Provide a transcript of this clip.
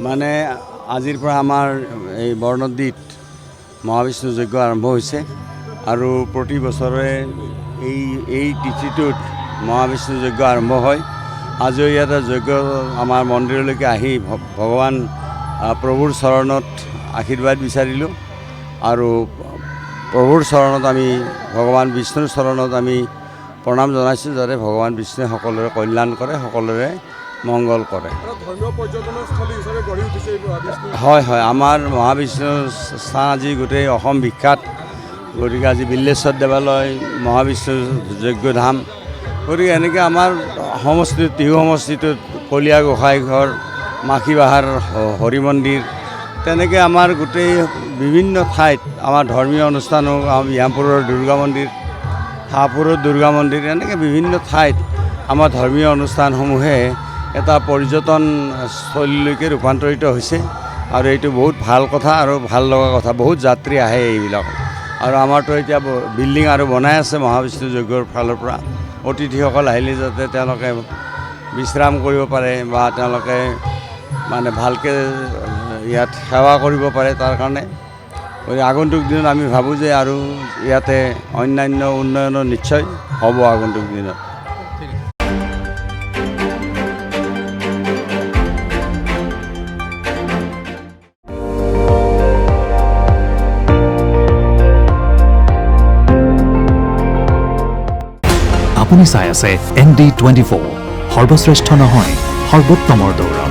মানে আজিৰ পৰা আমাৰ এই বৰনদীত মহাবিষ্ণু যজ্ঞ আৰম্ভ হৈছে আৰু প্ৰতি বছৰে এই তিথিটোত মহাবিষ্ণু যজ্ঞ আৰম্ভ হয়। আজিও ইয়াতে যজ্ঞ আমাৰ মন্দিৰলৈকে আহি ভগৱান প্ৰভুৰ চৰণত আশীৰ্বাদ বিচাৰিলোঁ আৰু প্ৰভুৰ চৰণত আমি ভগৱান বিষ্ণুৰ চৰণত আমি প্ৰণাম জনাইছোঁ, যাতে ভগৱান বিষ্ণুৱে সকলোৰে কল্যাণ কৰে, সকলোৰে মংগল কৰে। হয় হয়, আমাৰ মহাবিষ্ণু স্থান আজি গোটেই অসম বিখ্যাত। গতিকে আজি বিল্লেশ্বৰ দেৱালয়, মহাবিষ্ণু যজ্ঞধাম, গতিকে এনেকৈ আমাৰ সমষ্টিত টিহু সমষ্টিটোত কলীয়া গোসাঁই ঘৰ, মাখিবাহাৰ হৰি মন্দিৰ, তেনেকৈ আমাৰ গোটেই বিভিন্ন ঠাইত আমাৰ ধৰ্মীয় অনুষ্ঠানো, ইয়ামপুৰৰ দুৰ্গা মন্দিৰ, হাপুৰৰ দুৰ্গা মন্দিৰ, এনেকৈ বিভিন্ন ঠাইত আমাৰ ধৰ্মীয় অনুষ্ঠানসমূহে এটা পৰ্যটনস্থলীলৈকে ৰূপান্তৰিত হৈছে আৰু এইটো বহুত ভাল কথা আৰু ভাল লগা কথা। বহুত যাত্ৰী আহে এইবিলাক আৰু আমাৰতো এতিয়া বিল্ডিং আৰু বনাই আছে মহাবিষ্ণু যজ্ঞৰ ফালৰ পৰা। অতিথিসকল আহিলে যাতে তেওঁলোকে বিশ্ৰাম কৰিব পাৰে বা তেওঁলোকে মানে ভালকৈ ইয়াত সেৱা কৰিব পাৰে, তাৰ কাৰণে আগন্তুক দিনত আমি ভাবোঁ যে আৰু ইয়াতে অন্যান্য উন্নয়নো নিশ্চয় হ'ব আগন্তুক দিনত। আপুনি চাই আছে ND24, সৰ্বশ্ৰেষ্ঠ নহয় সৰ্বোত্তমৰ দৌৰা।